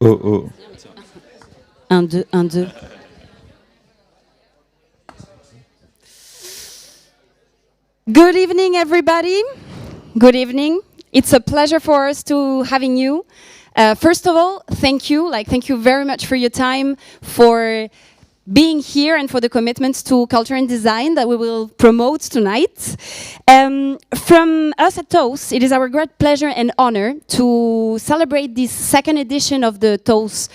Oh, oh. Un, deux, un, deux. Good evening, everybody. Good evening. It's a pleasure for us to having you. First of all, thank you. Thank you very much for your time, for being here, and for the commitments to culture and design that we will promote tonight. From us at TOUS, it is our great pleasure and honor to celebrate this second edition of the TOUS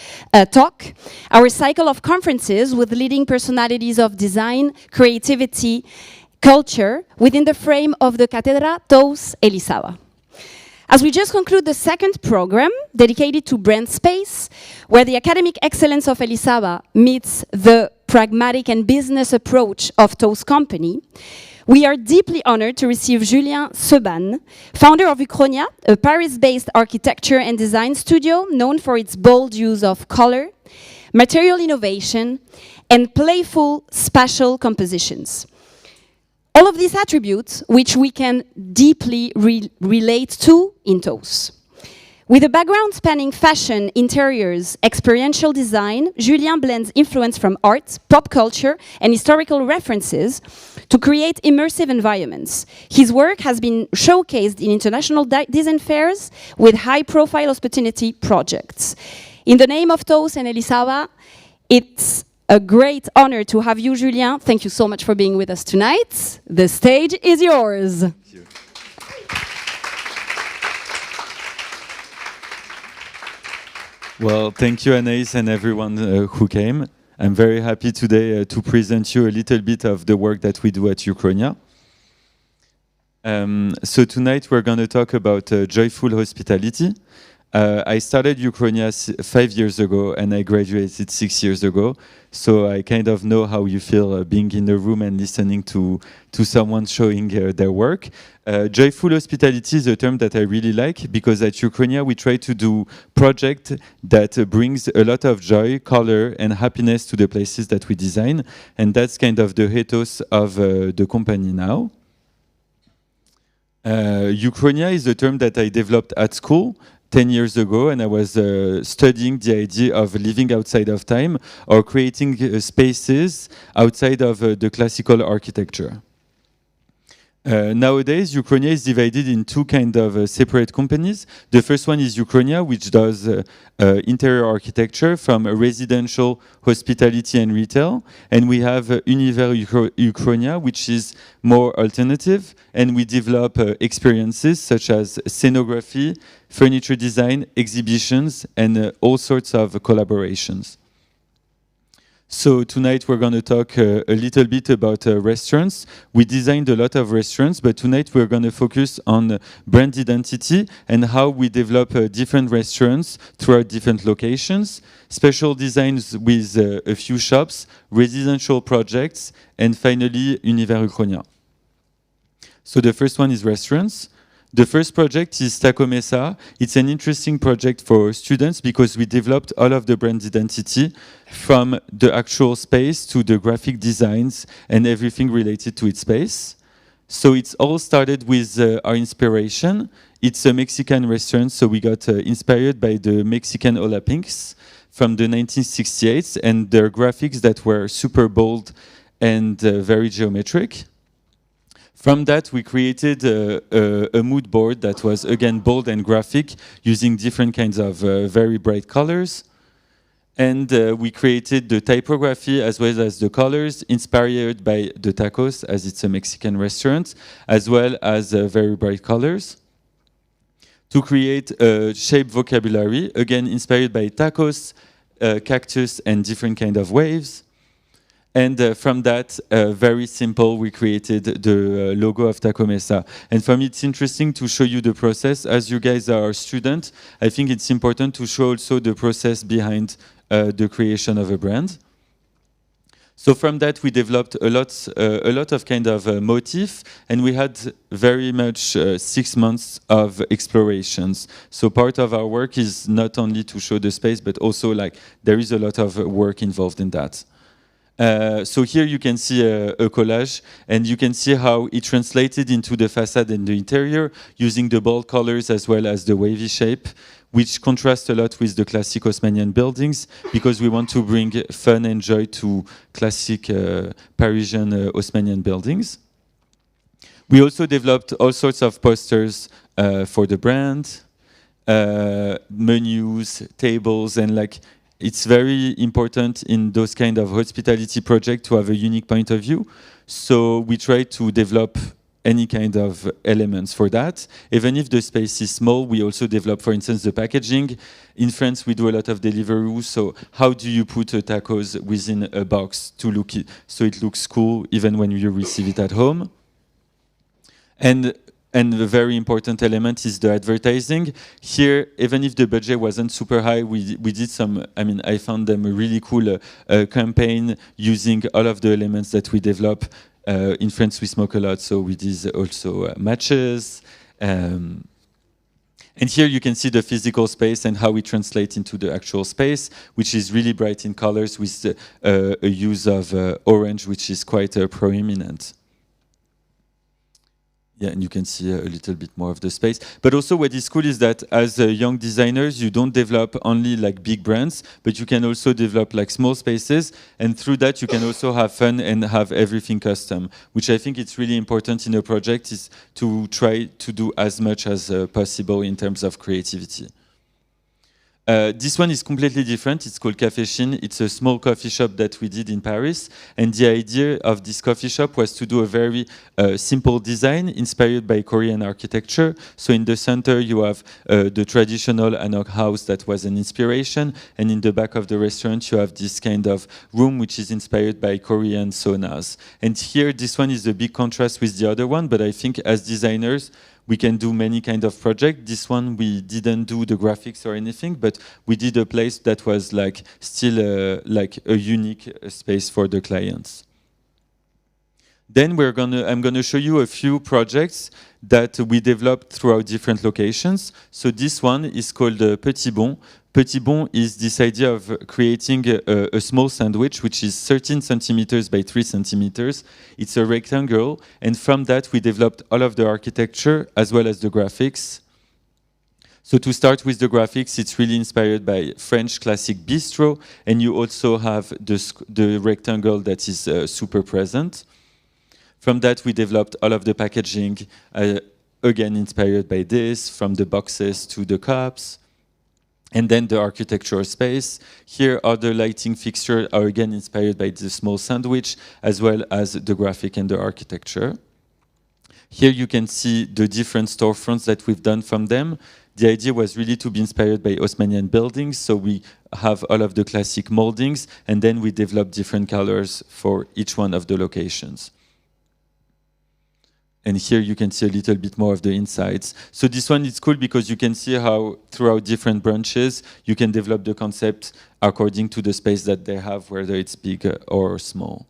Talk, our cycle of conferences with leading personalities of design, creativity, culture, within the frame of the Cátedra TOUS-ELISAVA. As we just conclude the second program dedicated to brand space, where the academic excellence of Elisava meets the pragmatic and business approach of TOUS company, we are deeply honored to receive Julien Sebban, founder of Uchronia, a Paris-based architecture and design studio known for its bold use of color, material innovation, and playful spatial compositions. All of these attributes which we can deeply relate to in TOUS. With a background spanning fashion, interiors, experiential design, Julien blends influence from art, pop culture, and historical references to create immersive environments. His work has been showcased in international design fairs with high-profile hospitality projects. In the name of TOUS and Elisava, it's a great honor to have you, Julien. Thank you so much for being with us tonight. The stage is yours. Thank you. Well, thank you, Anaïs, and everyone who came. I'm very happy today to present you a little bit of the work that we do at Uchronia. So tonight we're going to talk about joyful hospitality. I started Uchronia 5 years ago, and I graduated 6 years ago. So I kind of know how you feel being in the room and listening to someone showing their work. Joyful hospitality is a term that I really like, because at Uchronia we try to do projects that brings a lot of joy, color, and happiness to the places that we design. And that's kind of the ethos of the company now. Uchronia is a term that I developed at school 10 years ago, and I was studying the idea of living outside of time, or creating spaces outside of the classical architecture. Nowadays, Uchronia is divided in two kind of separate companies. The first one is Uchronia, which does interior architecture from residential, hospitality, and retail. And we have Uchronia, which is more alternative, and we develop experiences such as scenography, furniture design, exhibitions, and all sorts of collaborations. So tonight we're going to talk a little bit about restaurants. We designed a lot of restaurants, but tonight we're going to focus on brand identity and how we develop different restaurants throughout different locations, special designs with a few shops, residential projects, and finally Univers Uchronia. So the first one is restaurants. The first project is Tacomesa. It's an interesting project for students because we developed all of the brand identity from the actual space to the graphic designs and everything related to its space. So it's all started with our inspiration. It's a Mexican restaurant, so we got inspired by the Mexican Olapinks from the 1968 and their graphics that were super bold and very geometric. From that, we created a mood board that was, again, bold and graphic, using different kinds of very bright colors. And we created the typography as well as the colors, inspired by the tacos, as it's a Mexican restaurant, as well as very bright colors. To create a shape vocabulary, again, inspired by tacos, cactus, and different kind of waves. And from that, very simple, we created the logo of Tacomesa. And for me, it's interesting to show you the process. As you guys are students, I think it's important to show also the process behind the creation of a brand. So from that, we developed a lot of kind of motif, and we had very much 6 months of explorations. So part of our work is not only to show the space, but also there is a lot of work involved in that. So here you can see a collage, and you can see how it translated into the facade and the interior, using the bold colors as well as the wavy shape. which contrasts a lot with the classic Haussmannian buildings, because we want to bring fun and joy to classic Parisian Haussmannian buildings. We also developed all sorts of posters for the brand, menus, tables, and like it's very important in those kind of hospitality projects to have a unique point of view. So we try to develop any kind of elements for that. Even if the space is small, we also develop, for instance, the packaging. In France, we do a lot of delivery. So how do you put a tacos within a box to look so it looks cool even when you receive it at home? And the very important element is the advertising. Here, even if the budget wasn't super high, we did some, I found them a really cool campaign using all of the elements that we develop. In France, we smoke a lot, so we did also matches. And here you can see the physical space and how we translate into the actual space, which is really bright in colors with a use of orange, which is quite prominent. Yeah, and you can see a little bit more of the space. But also what is cool is that as young designers, you don't develop only like big brands, but you can also develop like small spaces. And through that, you can also have fun and have everything custom, which I think it's really important in a project is to try to do as much as possible in terms of creativity. This one is completely different. It's called Café Chine. It's a small coffee shop that we did in Paris. And the idea of this coffee shop was to do a very simple design inspired by Korean architecture. So in the center, you have the traditional Hanok house that was an inspiration. And in the back of the restaurant, you have this kind of room which is inspired by Korean saunas. And here, this one is a big contrast with the other one. But I think as designers, we can do many kind of projects. This one, we didn't do the graphics or anything, but we did a place that was like still like a unique space for the clients. Then I'm gonna show you a few projects that we developed throughout different locations. So this one is called Petit Bon. Petit Bon is this idea of creating a small sandwich, which is 13 centimeters by 3 centimeters. It's a rectangle, and from that we developed all of the architecture as well as the graphics. So to start with the graphics, it's really inspired by French classic bistro, and you also have the rectangle that is super present. From that, we developed all of the packaging, again inspired by this, from the boxes to the cups. And then the architectural space. Here, other lighting fixtures are again inspired by the small sandwich, as well as the graphic and the architecture. Here you can see the different storefronts that we've done from them. The idea was really to be inspired by Haussmannian buildings, so we have all of the classic moldings, and then we develop different colors for each one of the locations. And here you can see a little bit more of the insides. So this one is cool because you can see how throughout different branches, you can develop the concept according to the space that they have, whether it's big or small.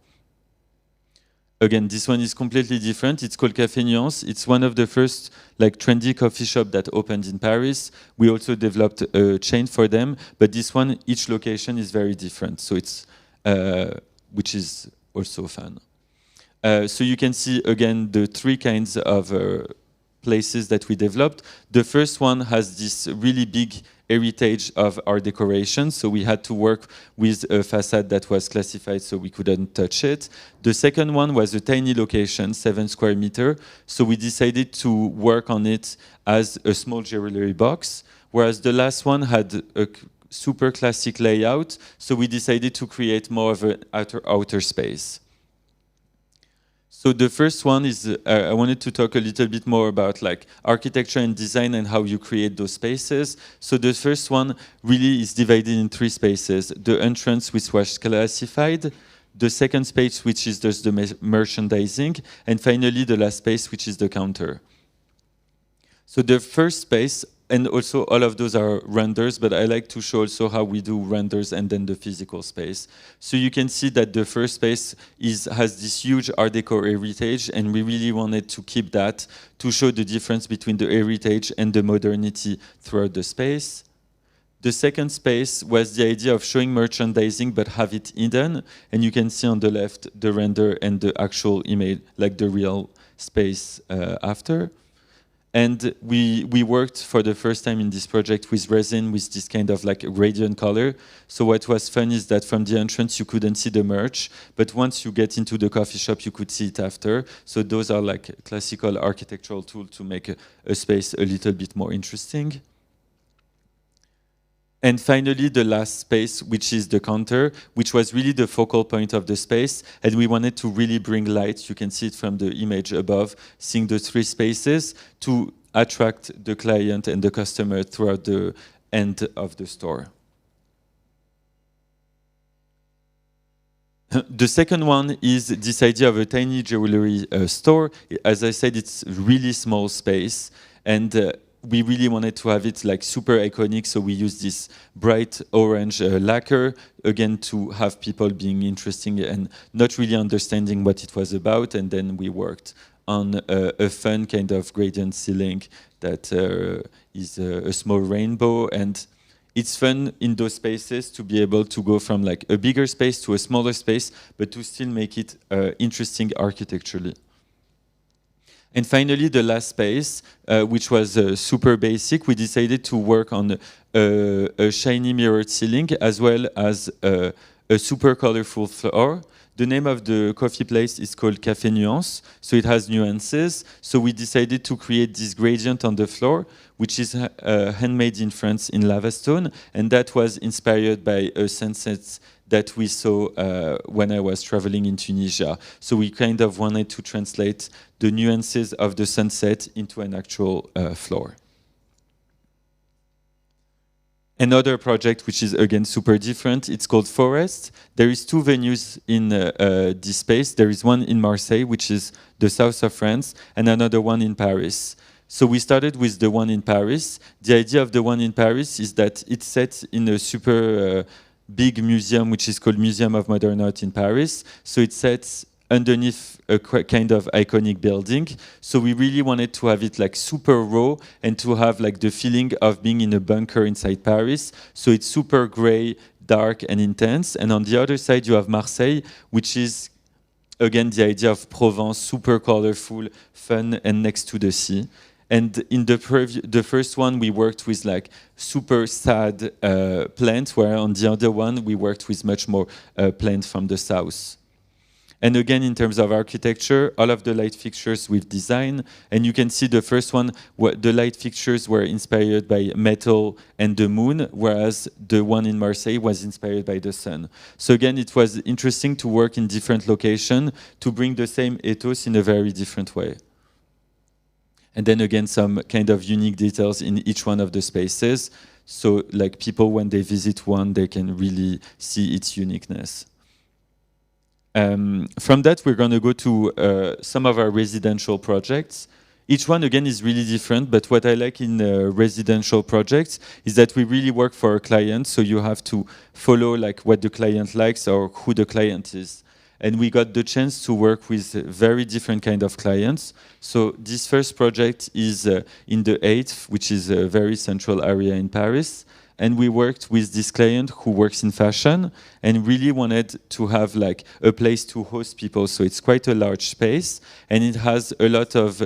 Again, this one is completely different. It's called Café Nuance. It's one of the first like trendy coffee shop that opened in Paris. We also developed a chain for them, but this one, each location is very different. So it's, which is also fun. So you can see, again, the three kinds of places that we developed. The first one has this really big heritage of our decoration, so we had to work with a facade that was classified so we couldn't touch it. The second one was a tiny location, 7 square meters, so we decided to work on it as a small jewelry box, whereas the last one had a super classic layout, so we decided to create more of an outer space. So the first one is, I wanted to talk a little bit more about like architecture and design and how you create those spaces. So the first one really is divided in 3 spaces. The entrance, which was classified, the second space, which is just the merchandising, and finally the last space, which is the counter. So the first space, and also all of those are renders, but I like to show also how we do renders and then the physical space. So you can see that the first space has this huge Art Deco heritage, and we really wanted to keep that to show the difference between the heritage and the modernity throughout the space. The second space was the idea of showing merchandising but have it hidden, and you can see on the left the render and the actual image, like the real space after. And we worked for the first time in this project with resin, with this kind of like gradient color. So what was fun is that from the entrance you couldn't see the merch, but once you get into the coffee shop you could see it after. So those are like classical architectural tools to make a space a little bit more interesting. And finally, the last space, which is the counter, which was really the focal point of the space. And we wanted to really bring light. You can see it from the image above, seeing the three spaces to attract the client and the customer throughout the end of the store. The second one is this idea of a tiny jewelry store. As I said, it's a really small space. And we really wanted to have it like super iconic, so we used this bright orange lacquer, again, to have people being interesting and not really understanding what it was about. And then we worked on a fun kind of gradient ceiling that is a small rainbow. And it's fun in those spaces to be able to go from like a bigger space to a smaller space, but to still make it interesting architecturally. And finally, the last space, which was super basic, we decided to work on a shiny mirrored ceiling as well as a super colorful floor. The name of the coffee place is called Café Nuance, so it has nuances. So we decided to create this gradient on the floor, which is handmade in France in lava stone, and that was inspired by a sunset that we saw when I was traveling in Tunisia. So we kind of wanted to translate the nuances of the sunset into an actual floor. Another project, which is again super different, it's called Forest. There is two venues in this space. There is one in Marseille, which is the south of France, and another one in Paris. So we started with the one in Paris. The idea of the one in Paris is that it's set in a super big museum, which is called Museum of Modern Art in Paris. So it sets underneath a kind of iconic building. So we really wanted to have it like super raw and to have like the feeling of being in a bunker inside Paris. So it's super gray, dark and intense. And on the other side, you have Marseille, which is again the idea of Provence, super colorful, fun and next to the sea. And in the first one, we worked with like super sad plants, where on the other one, we worked with much more plants from the south. And again, in terms of architecture, all of the light fixtures with design. And you can see the first one, the light fixtures were inspired by metal and the moon, whereas the one in Marseille was inspired by the sun. So again, it was interesting to work in different locations to bring the same ethos in a very different way. And then again, some kind of unique details in each one of the spaces. So like people, when they visit one, they can really see its uniqueness. From that, we're going to go to some of our residential projects. Each one, again, is really different, but what I like in residential projects is that we really work for our client, so you have to follow like what the client likes or who the client is. And we got the chance to work with very different kind of clients. So this first project is in the 8th, which is a very central area in Paris. And we worked with this client who works in fashion and really wanted to have like a place to host people. So it's quite a large space and it has a lot of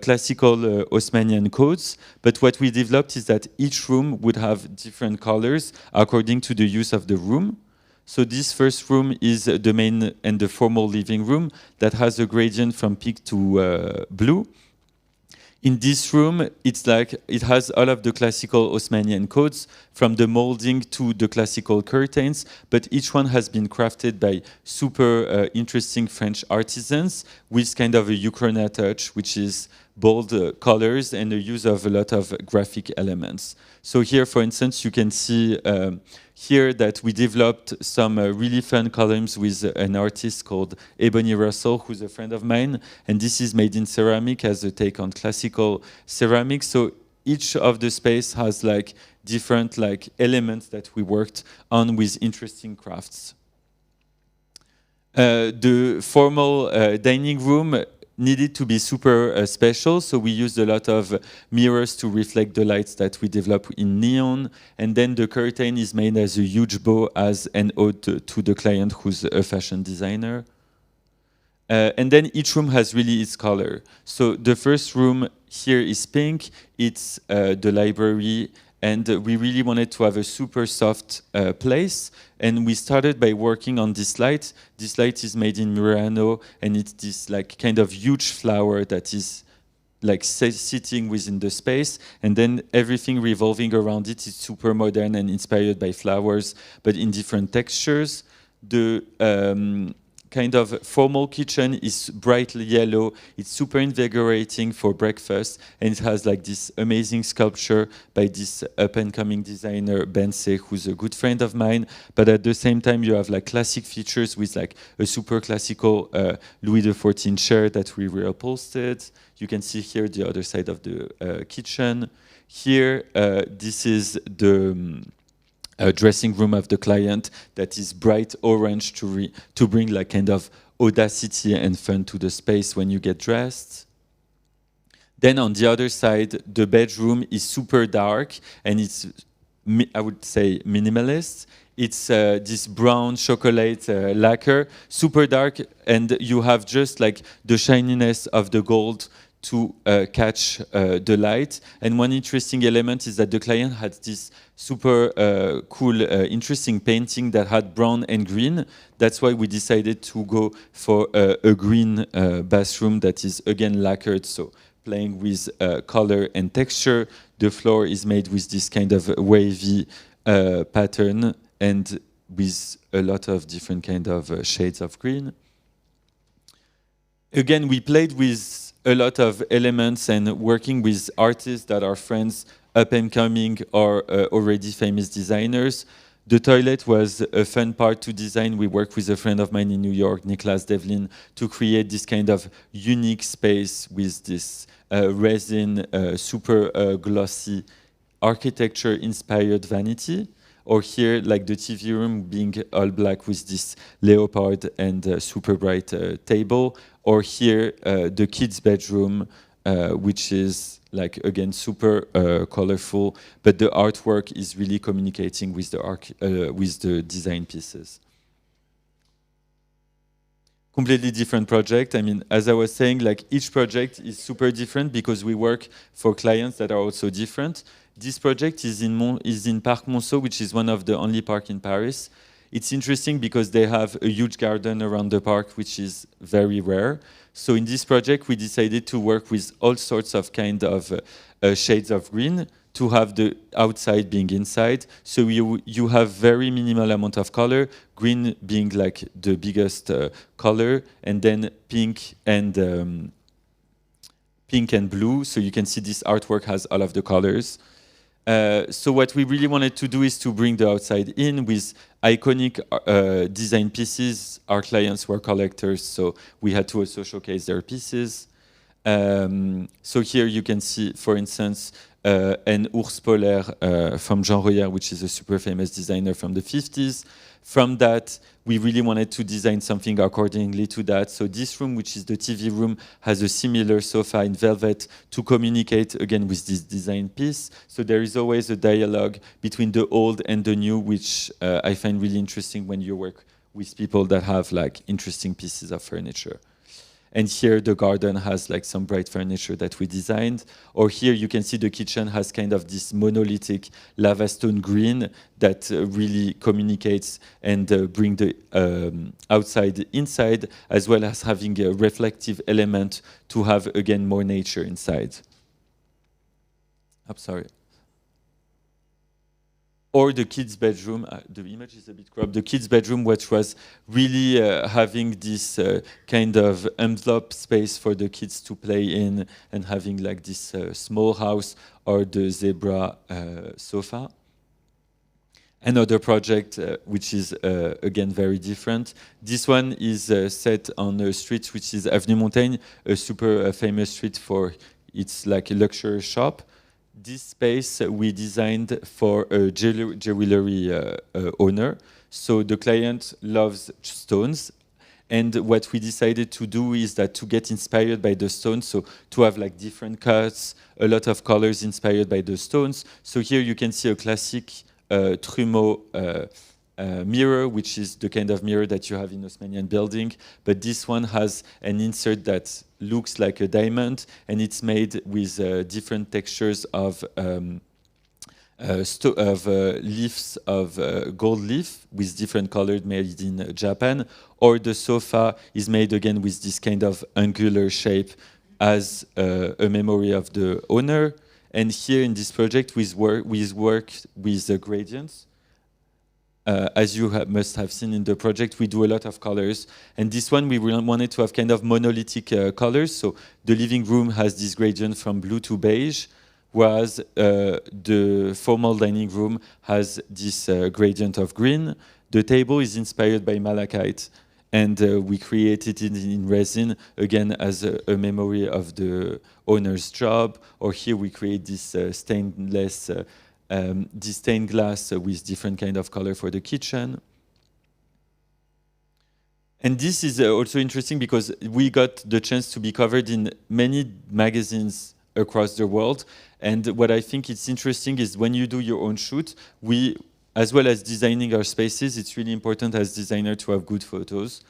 classical Haussmannian codes. But what we developed is that each room would have different colors according to the use of the room. So this first room is the main and the formal living room that has a gradient from pink to blue. In this room, it's like it has all of the classical Haussmannian codes, from the molding to the classical curtains, but each one has been crafted by super interesting French artisans with kind of a Uchronia touch, which is bold colors and the use of a lot of graphic elements. So here, for instance, you can see here that we developed some really fun columns with an artist called Ebony Russell, who's a friend of mine. And this is made in ceramic as a take on classical ceramic. So each of the space has like different like elements that we worked on with interesting crafts. The formal dining room needed to be super special, so we used a lot of mirrors to reflect the lights that we developed in neon, and then the curtain is made as a huge bow as an ode to the client who's a fashion designer. And then each room has really its color. So the first room here is pink. It's the library. And we really wanted to have a super soft place. And we started by working on this light. This light is made in Murano, and it's this like kind of huge flower that is like sitting within the space. And then everything revolving around it is super modern and inspired by flowers, but in different textures. The kind of formal kitchen is brightly yellow. It's super invigorating for breakfast, and it has like this amazing sculpture by this up-and-coming designer Bense, who's a good friend of mine. But at the same time, you have like classic features with like a super classical Louis XIV chair that we reupholstered. You can see here the other side of the kitchen. Here, this is the dressing room of the client that is bright orange to bring like kind of audacity and fun to the space when you get dressed. Then on the other side, the bedroom is super dark, and it's, I would say, minimalist. It's this brown chocolate lacquer, super dark, and you have just like the shininess of the gold to catch the light. And one interesting element is that the client had this super cool, interesting painting that had brown and green. That's why we decided to go for a green bathroom that is again lacquered, so playing with color and texture. The floor is made with this kind of wavy pattern and with a lot of different kind of shades of green. Again, we played with a lot of elements and working with artists that are friends, up and coming, or already famous designers. The toilet was a fun part to design. We worked with a friend of mine in New York, Niklas Devlin, to create this kind of unique space with this resin, super glossy architecture-inspired vanity. Or here, like the TV room being all black with this leopard and super bright table. Or here, the kids' bedroom, which is like, again, super colorful, but the artwork is really communicating with the design pieces. Completely different project. I mean, as I was saying, like each project is super different because we work for clients that are also different. This project is in Parc Monceau, which is one of the only parks in Paris. It's interesting because they have a huge garden around the park, which is very rare. So in this project, we decided to work with all sorts of kind of shades of green to have the outside being inside. So you have very minimal amount of color, green being like the biggest color, and then pink and blue. So you can see this artwork has all of the colors. So what we really wanted to do is to bring the outside in with iconic design pieces. Our clients were collectors, so we had to also showcase their pieces. So here you can see, for instance, an ours polaire from Jean Royer, which is a super famous designer from the 50s. From that, we really wanted to design something accordingly to that. So this room, which is the TV room, has a similar sofa in velvet to communicate again with this design piece. So there is always a dialogue between the old and the new, which I find really interesting when you work with people that have like interesting pieces of furniture. And here the garden has like some bright furniture that we designed. Or here you can see the kitchen has kind of this monolithic lava stone green that really communicates and bring the outside inside, as well as having a reflective element to have, again, more nature inside. I'm sorry. Or the kids' bedroom, the image is a bit cropped, the kids' bedroom, which was really having this kind of envelope space for the kids to play in and having like this small house or the zebra sofa. Another project, which is, again, very different. This one is set on a street, which is Avenue Montaigne, a super famous street for its like luxury shop. This space we designed for a jewelry owner. So the client loves stones. And what we decided to do is that to get inspired by the stones, so to have like different cuts, a lot of colors inspired by the stones. So here you can see a classic trumeau mirror, which is the kind of mirror that you have in Osmanian building, but this one has an insert that looks like a diamond, and it's made with different textures of leaves of gold leaf with different colors made in Japan, or the sofa is made again with this kind of angular shape as a memory of the owner. And here in this project, we work with the gradients. As you must have seen in the project, we do a lot of colors. And this one, we wanted to have kind of monolithic colors. So the living room has this gradient from blue to beige, whereas the formal dining room has this gradient of green. The table is inspired by malachite. And we created it in resin, again, as a memory of the owner's job. Or here we create this stained glass with different kind of color for the kitchen. And this is also interesting because we got the chance to be covered in many magazines across the world. And what I think is interesting is when you do your own shoot, as well as designing our spaces, it's really important as designer to have good photos.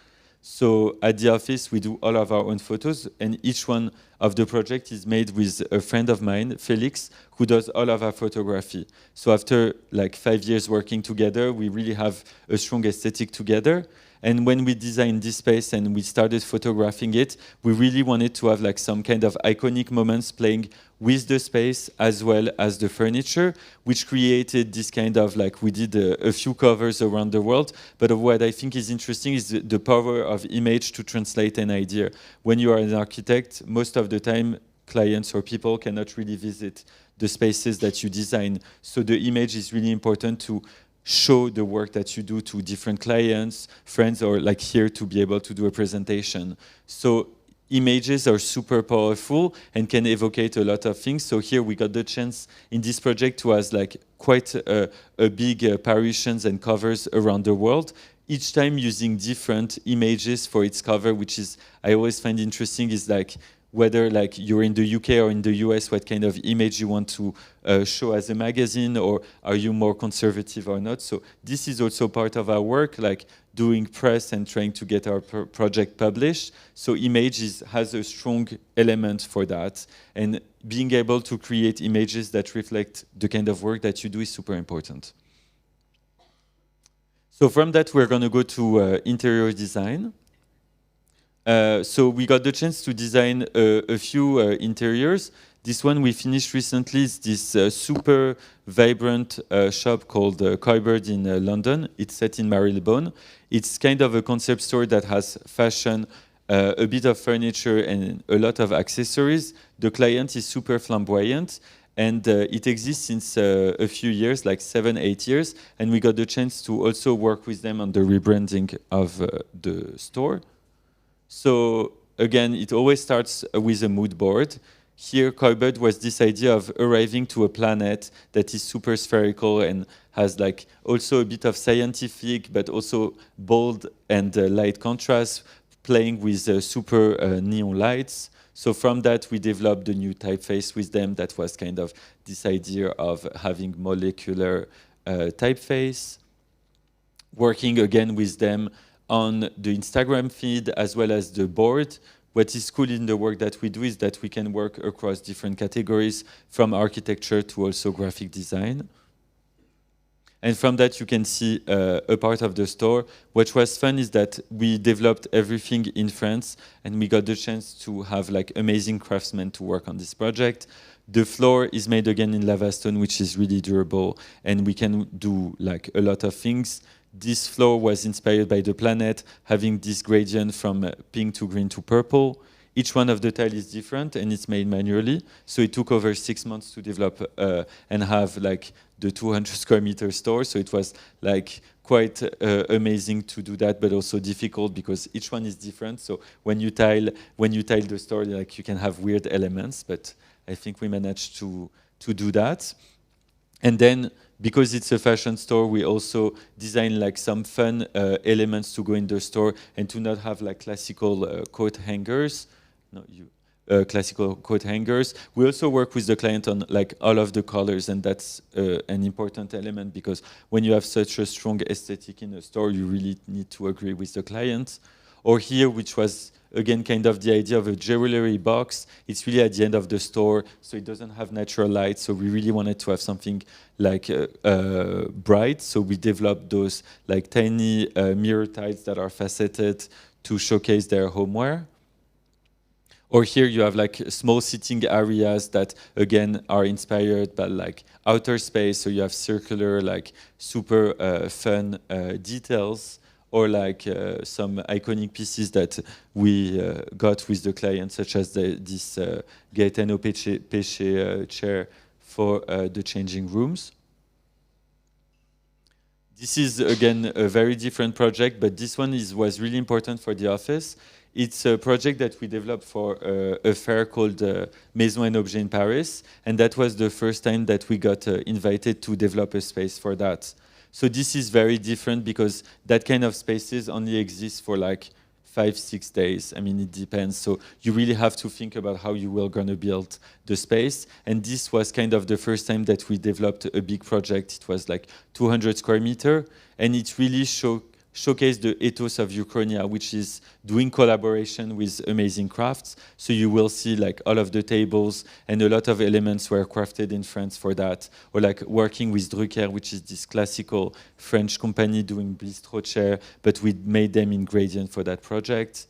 So at the office, we do all of our own photos, and each one of the project is made with a friend of mine, Felix, who does all of our photography. So after like 5 years working together, we really have a strong aesthetic together. And when we designed this space and we started photographing it, we really wanted to have like some kind of iconic moments playing with the space as well as the furniture, which created this kind of like, we did a few covers around the world. But what I think is interesting is the power of image to translate an idea. When you are an architect, most of the time, clients or people cannot really visit the spaces that you design. So the image is really important to show the work that you do to different clients, friends, or like here to be able to do a presentation. So images are super powerful and can evocate a lot of things. So here we got the chance in this project to have like quite a big parutions and covers around the world, each time using different images for its cover, which is, I always find interesting, is like whether like you're in the UK or in the US, what kind of image you want to show as a magazine, or are you more conservative or not. So this is also part of our work, like doing press and trying to get our project published. So images has a strong element for that. And being able to create images that reflect the kind of work that you do is super important. So from that, we're going to go to interior design. So we got the chance to design a few interiors. This one we finished recently is this super vibrant shop called Coybird in London. It's set in Marylebone. It's kind of a concept store that has fashion, a bit of furniture, and a lot of accessories. The client is super flamboyant, and it exists since a few years, like 7-8 years. And we got the chance to also work with them on the rebranding of the store. So again, it always starts with a mood board. Here, Coybird was this idea of arriving to a planet that is super spherical and has like also a bit of scientific, but also bold and light contrast, playing with super neon lights. So from that, we developed a new typeface with them that was kind of this idea of having molecular typeface. Working again with them on the Instagram feed as well as the board. What is cool in the work that we do is that we can work across different categories, from architecture to also graphic design. And from that, you can see a part of the store. What was fun is that we developed everything in France, and we got the chance to have like amazing craftsmen to work on this project. The floor is made again in lava stone, which is really durable, and we can do like a lot of things. This floor was inspired by the planet, having this gradient from pink to green to purple. Each one of the tiles is different, and it's made manually. So it took over 6 months to develop and have like the 200 square meter store. So it was like quite amazing to do that, but also difficult because each one is different. So when you tile the store, like you can have weird elements, but I think we managed to do that. And then, because it's a fashion store, we also design like some fun elements to go in the store and to not have like classical coat hangers. No, classical coat hangers. We also work with the client on like all of the colors, and that's an important element, because when you have such a strong aesthetic in a store, you really need to agree with the client. Or here, which was again kind of the idea of a jewelry box. It's really at the end of the store, so it doesn't have natural light, so we really wanted to have something like bright, so we developed those like tiny mirror tiles that are faceted to showcase their homeware. Or here you have like small sitting areas that again are inspired by like outer space, so you have circular like super fun details, or like some iconic pieces that we got with the client, such as this Gaetano Pesce chair for the changing rooms. This is, again, a very different project, but this one was really important for the office. It's a project that we developed for a fair called Maison et Objet in Paris, and that was the first time that we got invited to develop a space for that. So this is very different, because that kind of spaces only exist for like 5-6 days. I mean, it depends. So you really have to think about how you will gonna build the space. And this was kind of the first time that we developed a big project. It was like 200 square meters, and it really showcase the ethos of Uchronia, which is doing collaboration with amazing crafts. So you will see like all of the tables, and a lot of elements were crafted in France for that. Or like working with Drucker, which is this classical French company doing bistro chair, but we made them in gradient for that project.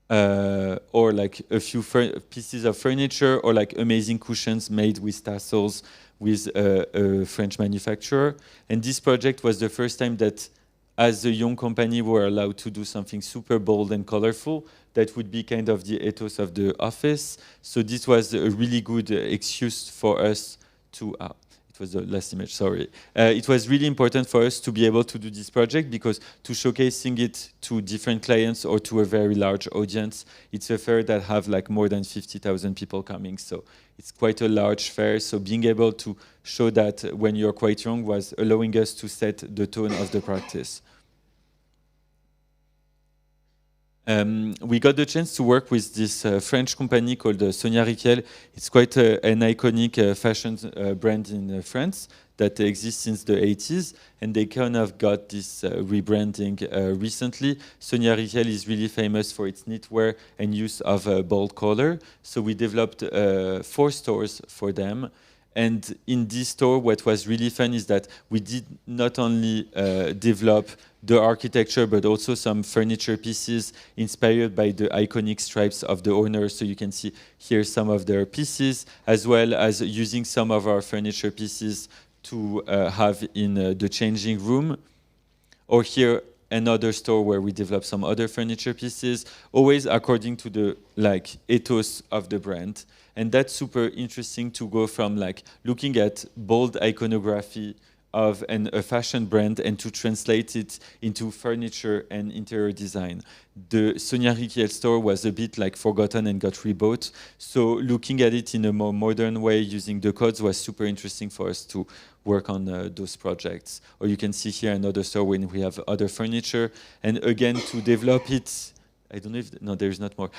Or like a few pieces of furniture, or like amazing cushions made with tassels with a French manufacturer. And this project was the first time that as a young company, we were allowed to do something super bold and colorful that would be kind of the ethos of the office. So this was a really good excuse for us to... it was the last image, sorry. It was really important for us to be able to do this project, because to showcasing it to different clients or to a very large audience, it's a fair that have like more than 50,000 people coming. So it's quite a large fair. So being able to show that when you're quite young was allowing us to set the tone of the practice. We got the chance to work with this French company called Sonia Rykiel. It's quite an iconic fashion brand in France that exists since the 80s, and they kind of got this rebranding recently. Sonia Rykiel is really famous for its knitwear and use of bold color. So we developed 4 stores for them. And in this store, what was really fun is that we did not only develop the architecture, but also some furniture pieces inspired by the iconic stripes of the owners. So you can see here some of their pieces, as well as using some of our furniture pieces to have in the changing room. Or here, another store where we develop some other furniture pieces, always according to the like ethos of the brand. And that's super interesting to go from like looking at bold iconography of a fashion brand and to translate it into furniture and interior design. The Sonia Rykiel store was a bit like forgotten and got rebought. So looking at it in a more modern way using the codes was super interesting for us to work on those projects. Or you can see here another store when we have other furniture. And again, to develop it, I don't know if, no, there's not more.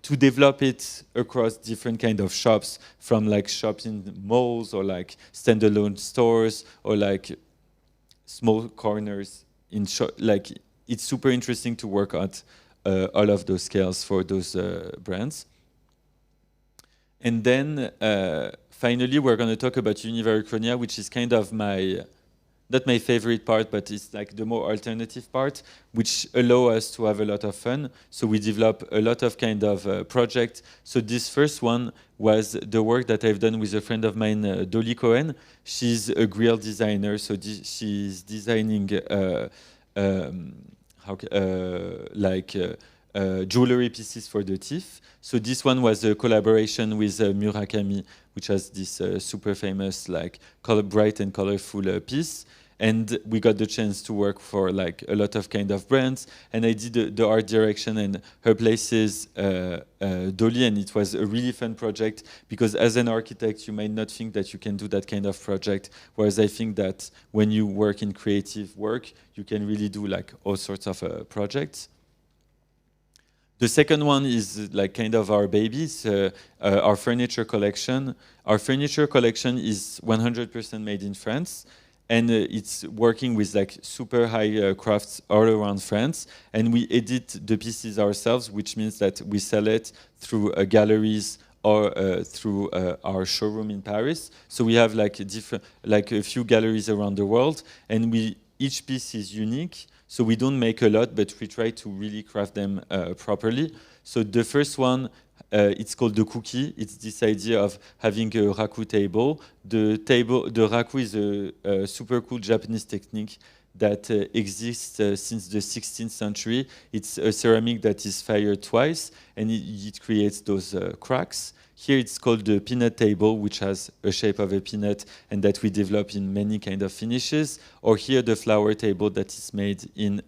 To develop it across different kind of shops, from like shops in malls or like standalone stores or like small corners in shop. Like it's super interesting to work at all of those scales for those brands. And then finally, we're going to talk about Uchronia, which is kind of my, not my favorite part, but it's like the more alternative part, which allow us to have a lot of fun. So we develop a lot of kind of projects. So this first one was the work that I've done with a friend of mine, Dolly Cohen. She's a grill designer, so she's designing jewelry pieces for the teeth. So this one was a collaboration with Murakami, which has this super famous, like, bright and colorful piece. And we got the chance to work for like a lot of kind of brands. And I did the art direction, and her place is Dolly, and it was a really fun project because as an architect, you might not think that you can do that kind of project. Whereas I think that when you work in creative work, you can really do like all sorts of projects. The second one is like kind of our babies, our furniture collection. Our furniture collection is 100% made in France, and it's working with like super high crafts all around France. And we edit the pieces ourselves, which means that we sell it through galleries or through our showroom in Paris. So we have like a few galleries around the world, and each piece is unique. So we don't make a lot, but we try to really craft them properly. So the first one, it's called the cookie. It's this idea of having a raku table. The raku is a super cool Japanese technique that exists since the 16th century. It's a ceramic that is fired twice, and it creates those cracks. Here it's called the peanut table, which has a shape of a peanut and that we develop in many kind of finishes. Or here the flower table that is made in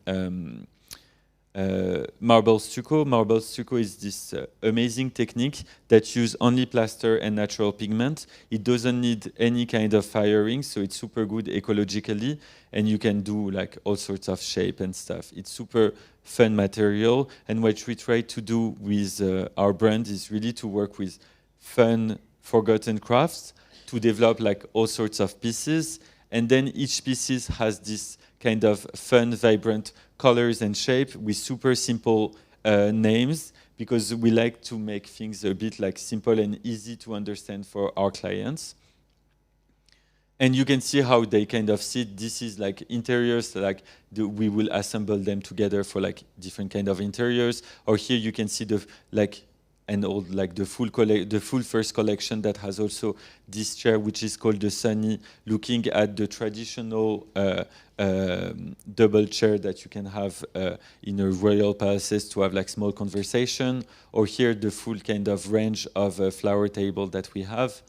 marble stucco. Marble stucco is this amazing technique that uses only plaster and natural pigment. It doesn't need any kind of firing, so it's super good ecologically, and you can do like all sorts of shape and stuff. It's super fun material, and what we try to do with our brand is really to work with fun, forgotten crafts to develop like all sorts of pieces, and then each piece has this kind of fun, vibrant colors and shape with super simple names, because we like to make things a bit like simple and easy to understand for our clients. And you can see how they kind of sit. This is like interiors, like we will assemble them together for like different kind of interiors. Or here you can see the like an old, like the full first collection that has also this chair, which is called the Sunny, looking at the traditional double chair that you can have in a royal palaces to have like small conversation. Or here the full kind of range of flower table that we have.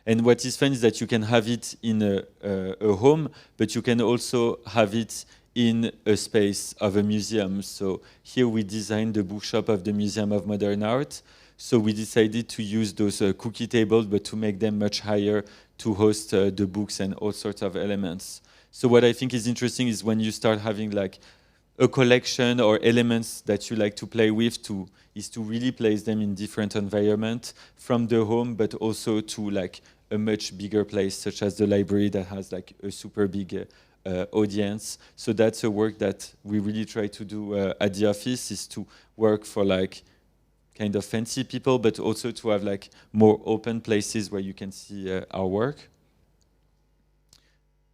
And what is fun is that you can have it in a home, but you can also have it in a space of a museum. So here we designed the bookshop of the Museum of Modern Art. So we decided to use those cookie tables, but to make them much higher to host the books and all sorts of elements. So what I think is interesting is when you start having like a collection or elements that you like to play with, is to really place them in different environments from the home, but also to like a much bigger place, such as the library that has like a super big audience. So that's a work that we really try to do at the office, is to work for like kind of fancy people, but also to have like more open places where you can see our work.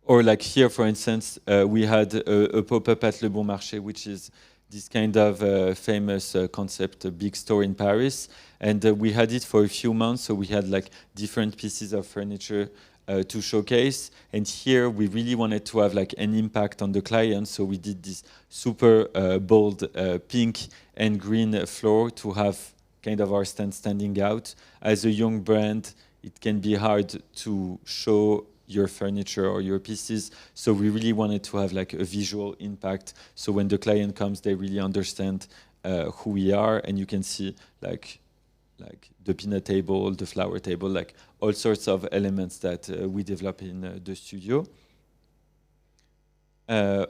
Or like here, for instance, we had a pop-up at Le Bon Marché, which is this kind of famous concept, a big store in Paris. And we had it for a few months, so we had like different pieces of furniture to showcase. And here we really wanted to have like an impact on the client, so we did this super bold pink and green floor to have kind of our stand standing out. As a young brand, it can be hard to show your furniture or your pieces, so we really wanted to have like a visual impact, so when the client comes they really understand who we are. And you can see like the peanut table, the flower table, like all sorts of elements that we develop in the studio.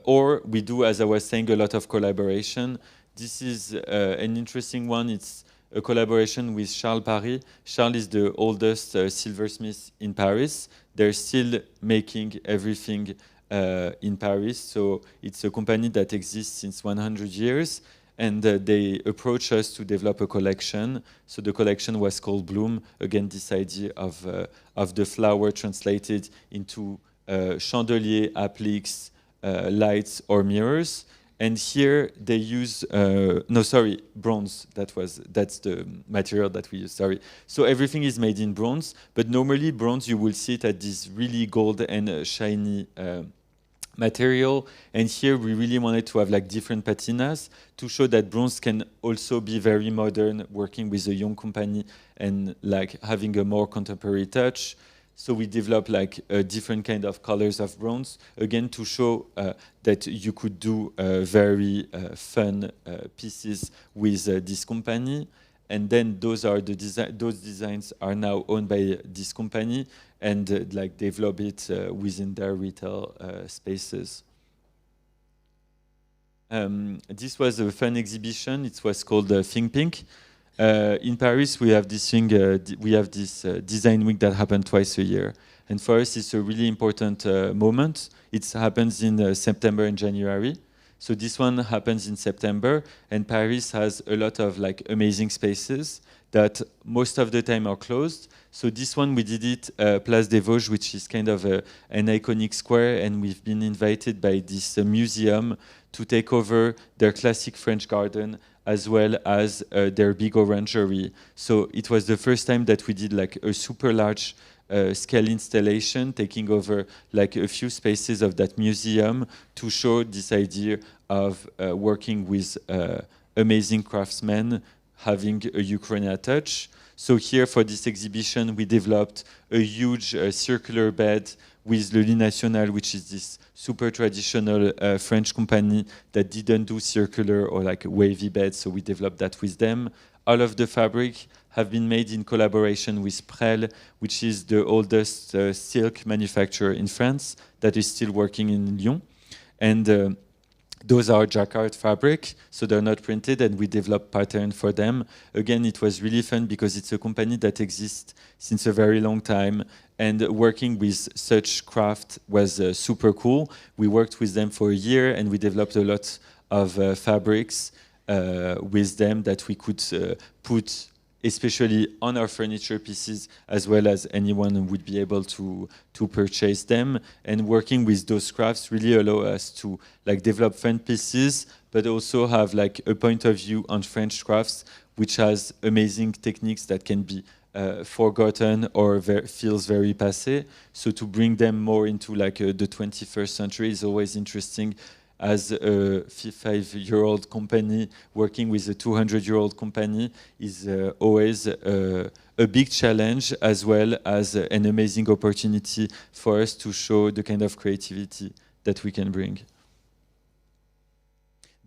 Or we do, as I was saying, a lot of collaboration. This is an interesting one. It's a collaboration with Charles Paris. Charles is the oldest silversmith in Paris. They're still making everything in Paris. So it's a company that exists since 100 years. And they approached us to develop a collection. So the collection was called Bloom. Again, this idea of the flower translated into chandelier, appliques, lights, or mirrors. And here they use, bronze. That's the material that we use, sorry. So everything is made in bronze, but normally bronze, you will see it at this really gold and shiny material. And here we really wanted to have like different patinas to show that bronze can also be very modern, working with a young company and like having a more contemporary touch. So we developed like different kind of colors of bronze, again to show that you could do very fun pieces with this company. And then those designs are now owned by this company and like develop it within their retail spaces. This was a fun exhibition. It was called Think Pink. In Paris, we have this thing. We have this design week that happens twice a year, and for us, it's a really important moment. It happens in September and January. So this one happens in September, and Paris has a lot of like amazing spaces that most of the time are closed. So this one we did it Place des Vosges, which is kind of an iconic square, and we've been invited by this museum to take over their classic French garden as well as their big orangery. So it was the first time that we did like a super large scale installation, taking over like a few spaces of that museum to show this idea of working with amazing craftsmen, having a Uchronia touch. So here for this exhibition, we developed a huge circular bed with Le Lit National, which is this super traditional French company that didn't do circular or like wavy beds. So we developed that with them. All of the fabric have been made in collaboration with Prel, which is the oldest silk manufacturer in France that is still working in Lyon. And those are jacquard fabric, so they're not printed, and we developed pattern for them. Again, it was really fun because it's a company that exists since a very long time, and working with such craft was super cool. We worked with them for a year, and we developed a lot of fabrics with them that we could put especially on our furniture pieces, as well as anyone who would be able to purchase them. And working with those crafts really allow us to like develop fun pieces, but also have like a point of view on French crafts, which has amazing techniques that can be forgotten or feels very passé. So to bring them more into like the 21st century is always interesting. As a 5-year-old company working with a 200-year-old company is always a big challenge, as well as an amazing opportunity for us to show the kind of creativity that we can bring.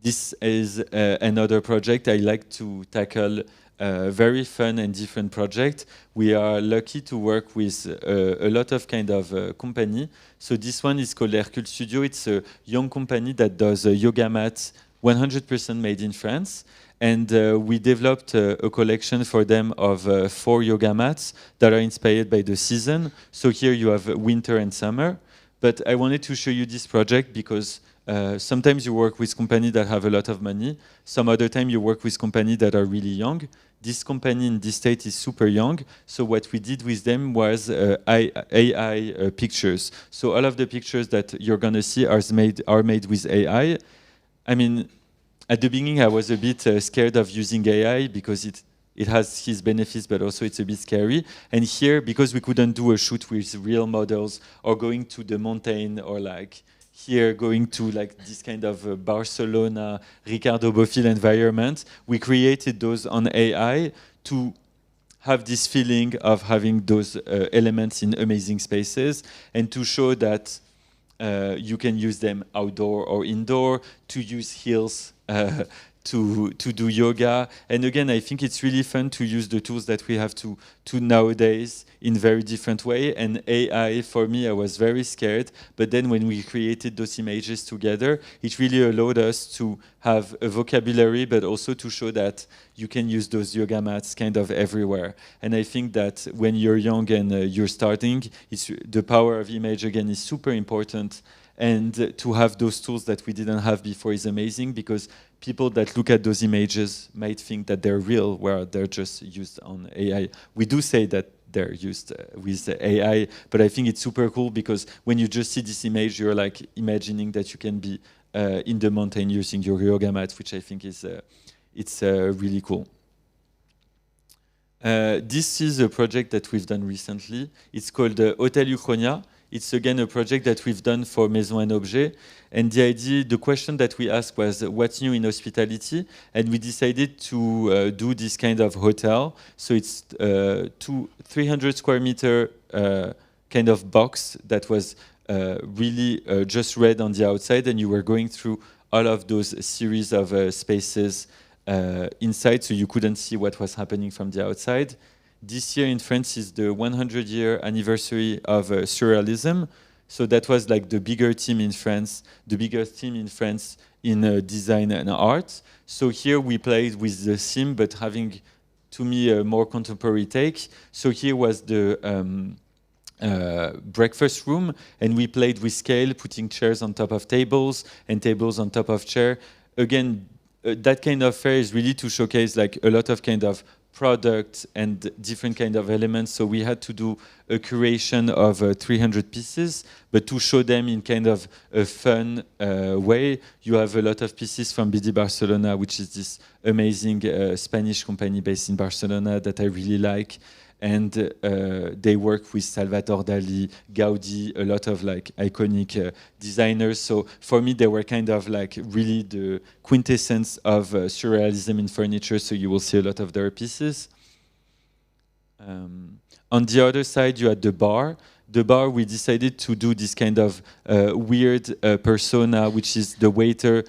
This is another project I like to tackle. Very fun and different project. We are lucky to work with a lot of kind of company. So this one is called Hercule Studio. It's a young company that does yoga mats, 100% made in France. And we developed a collection for them of 4 yoga mats that are inspired by the season. So here you have winter and summer. But I wanted to show you this project because sometimes you work with companies that have a lot of money. Some other time you work with companies that are really young. This company in this state is super young. So what we did with them was AI pictures. So all of the pictures that you're going to see are made with AI. I mean, at the beginning I was a bit scared of using AI because it has its benefits, but also it's a bit scary. And here, because we couldn't do a shoot with real models or going to the mountain or like here going to like this kind of Barcelona, Ricardo Bofill environment, we created those on AI to have this feeling of having those elements in amazing spaces and to show that you can use them outdoor or indoor, to use heels to do yoga. And again, I think it's really fun to use the tools that we have to nowadays in very different way. And AI, for me, I was very scared. But then when we created those images together, it really allowed us to have a vocabulary, but also to show that you can use those yoga mats kind of everywhere. And I think that when you're young and you're starting, the power of image, again, is super important. And to have those tools that we didn't have before is amazing, because people that look at those images might think that they're real, where they're just used on AI. We do say that they're used with AI, but I think it's super cool because when you just see this image, you're like imagining that you can be in the mountain using your yoga mat, which I think is it's really cool. This is a project that we've done recently. It's called Hotel Uchronia. It's again a project that we've done for Maison & Objet. And the question that we asked was, what's new in hospitality? And we decided to do this kind of hotel. So it's 300 square meter kind of box that was really just red on the outside. And you were going through all of those series of spaces inside, so you couldn't see what was happening from the outside. This year in France is the 100-year anniversary of surrealism. So that was like the bigger team in France, the biggest team in France in design and art. So here we played with the theme, but having, to me, a more contemporary take. So here was the breakfast room, and we played with scale, putting chairs on top of tables and tables on top of chair. Again, that kind of fair is really to showcase like a lot of kind of products and different kind of elements. So we had to do a curation of 300 pieces, but to show them in kind of a fun way. You have a lot of pieces from BD Barcelona, which is this amazing Spanish company based in Barcelona that I really like. And they work with Salvador Dali, Gaudi, a lot of like iconic designers. So for me, they were kind of like really the quintessence of surrealism in furniture. So you will see a lot of their pieces. On the other side, you had the bar. The bar, we decided to do this kind of weird persona, which is the waiter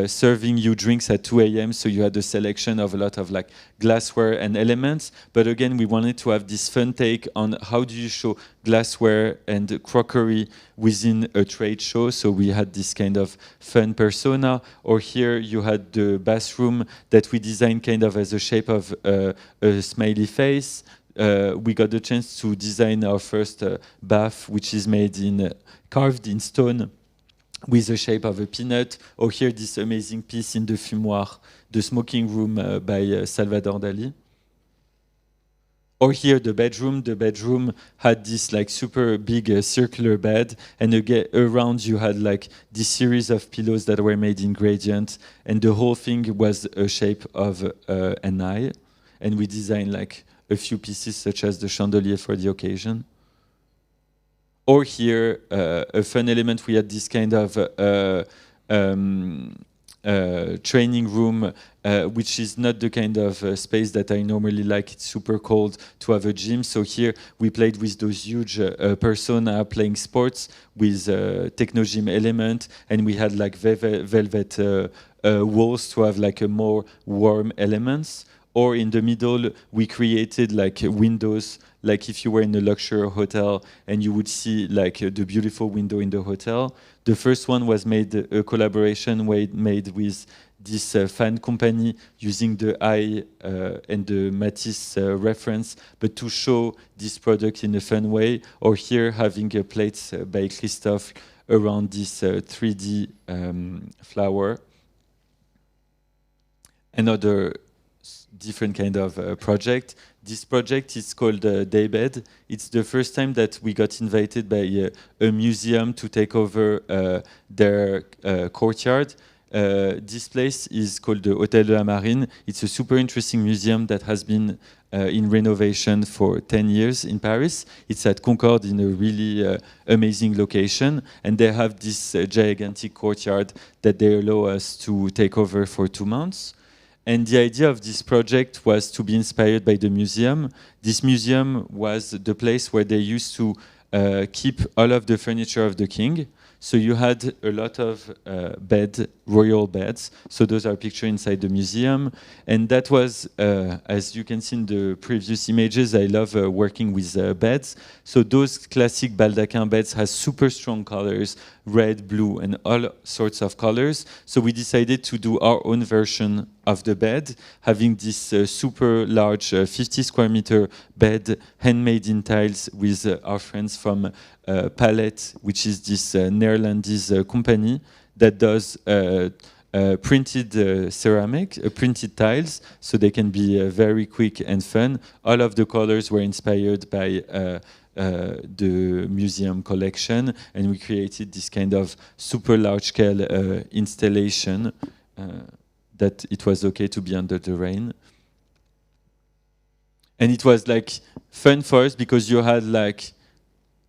serving you drinks at 2 a.m. So you had a selection of a lot of like glassware and elements. But again, we wanted to have this fun take on how do you show glassware and crockery within a trade show. So we had this kind of fun persona. Or here you had the bathroom that we designed kind of as a shape of a smiley face. We got the chance to design our first bath, which is made in carved in stone with the shape of a peanut. Or here, this amazing piece in the fumoir, the smoking room by Salvador Dali. Or here, the bedroom. The bedroom had this like super big circular bed, and again, around you had like this series of pillows that were made in gradient, and the whole thing was a shape of an eye. And we designed like a few pieces such as the chandelier for the occasion. Or here, a fun element, we had this kind of training room, which is not the kind of space that I normally like. It's super cold to have a gym. So here we played with those huge persona playing sports with techno gym element, and we had like velvet walls to have like a more warm elements. Or in the middle, we created like windows, like if you were in a luxury hotel and you would see like the beautiful window in the hotel. The first one was made a collaboration made with this fan company using the eye and the Matisse reference, but to show this product in a fun way. Or here having a plates by Christophe around this 3D flower. Another different kind of project. This project is called Daybed. It's the first time that we got invited by a museum to take over their courtyard. This place is called the Hôtel de la Marine. It's a super interesting museum that has been in renovation for 10 years in Paris. It's at Concorde in a really amazing location. And they have this gigantic courtyard that they allow us to take over for 2 months. And the idea of this project was to be inspired by the museum. This museum was the place where they used to keep all of the furniture of the king. So you had a lot of royal beds. So those are pictured inside the museum. And that was, as you can see in the previous images, I love working with beds. So those classic baldaquin beds has super strong colors, red, blue, and all sorts of colors. So we decided to do our own version of the bed, having this super large 50 square meter bed, handmade in tiles with our friends from Palette, which is this Netherlands company that does printed ceramic, printed tiles, so they can be very quick and fun. All of the colors were inspired by the museum collection, and we created this kind of super large-scale installation that it was okay to be under the rain. And it was like fun for us because you had like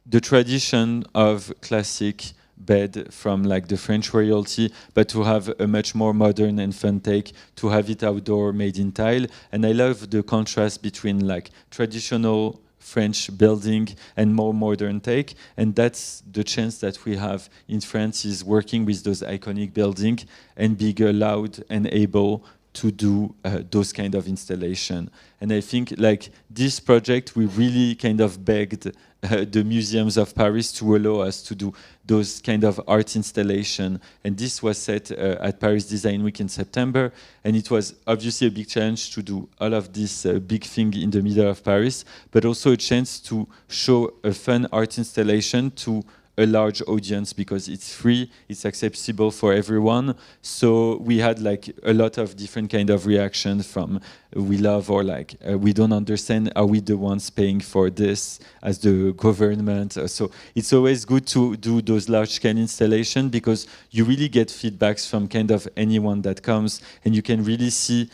the tradition of classic bed from like the French royalty, but to have a much more modern and fun take, to have it outdoor, made in tile. And I love the contrast between like traditional French building and more modern take. And that's the chance that we have in France, is working with those iconic buildings and being allowed and able to do those kind of installation. And I think like this project, we really kind of begged the museums of Paris to allow us to do those kind of art installation. And this was set at Paris Design Week in September. And it was obviously a big challenge to do all of this big thing in the middle of Paris, but also a chance to show a fun art installation to a large audience, because it's free, it's accessible for everyone. So we had like a lot of different kind of reactions from we love, or like we don't understand, are we the ones paying for this as the government? So it's always good to do those large scale installation, because you really get feedbacks from kind of anyone that comes, and you can really see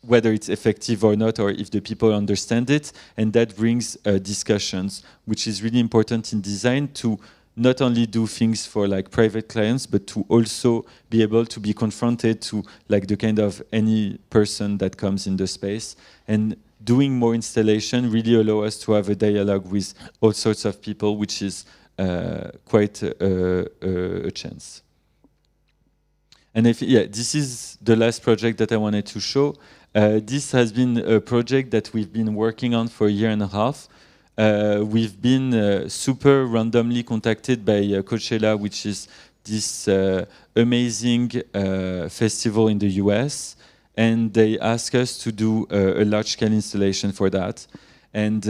whether it's effective or not, or if the people understand it. And that brings discussions, which is really important in design, to not only do things for like private clients, but to also be able to be confronted to like the kind of any person that comes in the space. And doing more installation really allow us to have a dialogue with all sorts of people, which is quite a chance. And yeah, this is the last project that I wanted to show. This has been a project that we've been working on for a year and a half. We've been super randomly contacted by Coachella, which is this amazing festival in the US. And they asked us to do a large-scale installation for that. And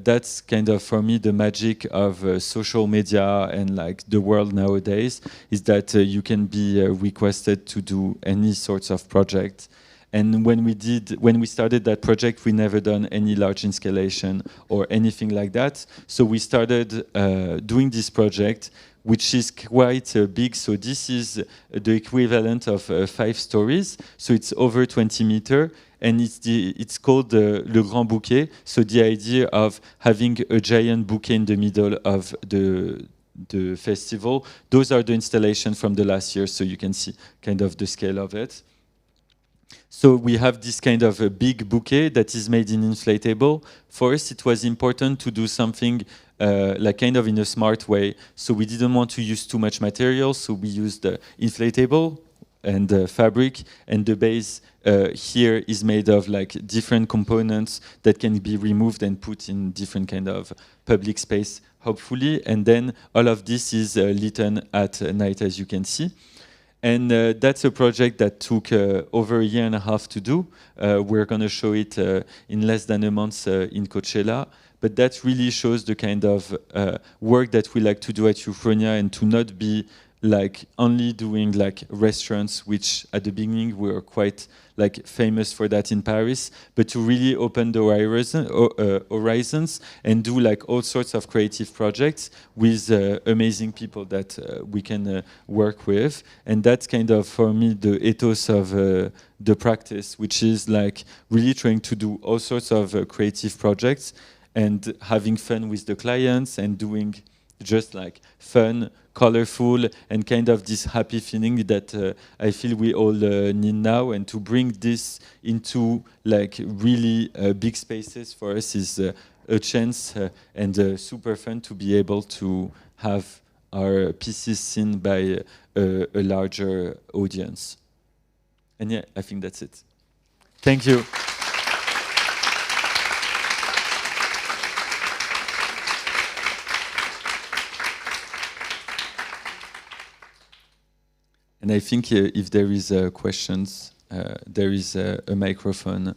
that's kind of, for me, the magic of social media and like the world nowadays, is that you can be requested to do any sorts of project. And when we started that project, we never done any large installation or anything like that. So we started doing this project, which is quite big. So this is the equivalent of 5 stories. So it's over 20 meters. And it's called Le Grand Bouquet. So the idea of having a giant bouquet in the middle of the festival. Those are the installations from the last year. So you can see kind of the scale of it. So we have this kind of a big bouquet that is made in inflatable. For us, it was important to do something like kind of in a smart way. So we didn't want to use too much material. So we used inflatable and fabric, and the base here is made of like different components that can be removed and put in different kind of public space, hopefully. And then all of this is lit at night, as you can see. And that's a project that took over a year and a half to do. We're going to show it in less than a month in Coachella. But that really shows the kind of work that we like to do at Uchronia, and to not be like only doing like restaurants, which at the beginning we were quite like famous for that in Paris, but to really open the horizons and do like all sorts of creative projects with amazing people that we can work with. And that's kind of, for me, the ethos of the practice, which is like really trying to do all sorts of creative projects and having fun with the clients and doing just like fun, colorful, and kind of this happy feeling that I feel we all need now. And to bring this into like really big spaces for us is a chance and super fun to be able to have our pieces seen by a larger audience. And yeah, I think that's it. Thank you. And I think if there is questions, there is a microphone.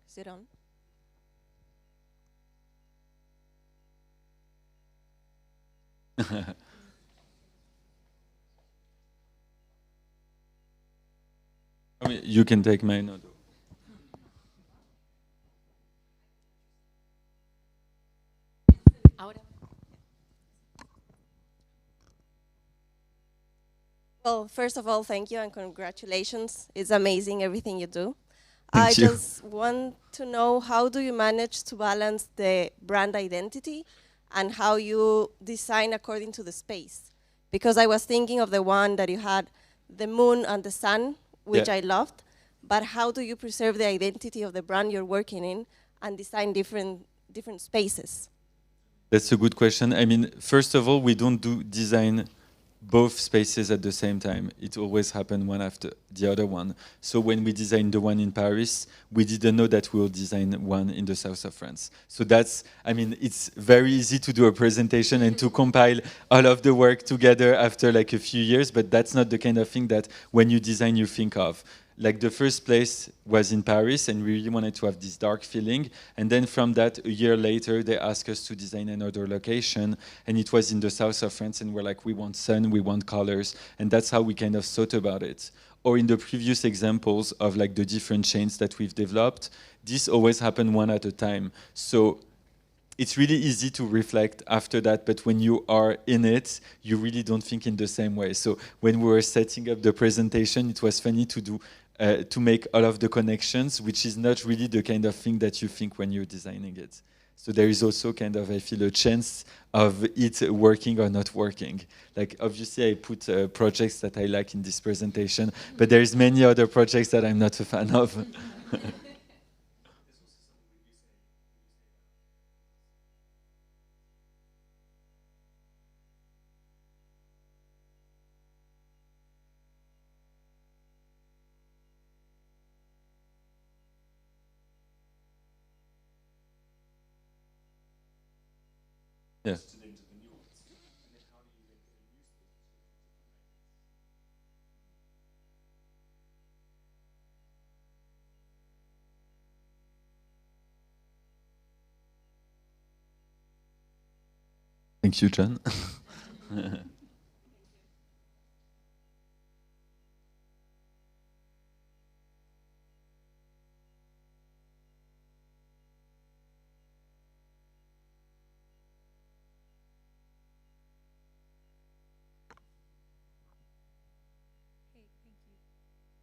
Is it on? I mean, you can take mine. Ahora. Well, first of all, thank you and congratulations. It's amazing everything you do. Thank I you. just want to know, how do you manage to balance the brand identity and how you design according to the space? Because I was thinking of the one that you had, the moon and the sun, which Yeah. I loved, but how do you preserve the identity of the brand you're working in and design different spaces? That's a good question. I mean, first of all, we don't do design both spaces at the same time. It always happened one after the other one. So when we designed the one in Paris, we didn't know that we will design one in the south of France. So that's, I mean, it's very easy to do a presentation and to compile all of the work together after like a few years, but that's not the kind of thing that when you design, you think of. Like the first place was in Paris and we really wanted to have this dark feeling. And then from that, a year later, they asked us to design another location and it was in the south of France and we're like, we want sun, we want colors. And that's how we kind of thought about it. Or in the previous examples of like the different chains that we've developed, this always happened one at a time. So it's really easy to reflect after that, but when you are in it, you really don't think in the same way. So when we were setting up the presentation, it was funny to do to make all of the connections, which is not really the kind of thing that you think when you're designing it. So there is also kind of, I feel, a chance of it working or not working. Like obviously I put projects that I like in this presentation, but there's many other projects that I'm not a fan of. Yeah. Thank you, John.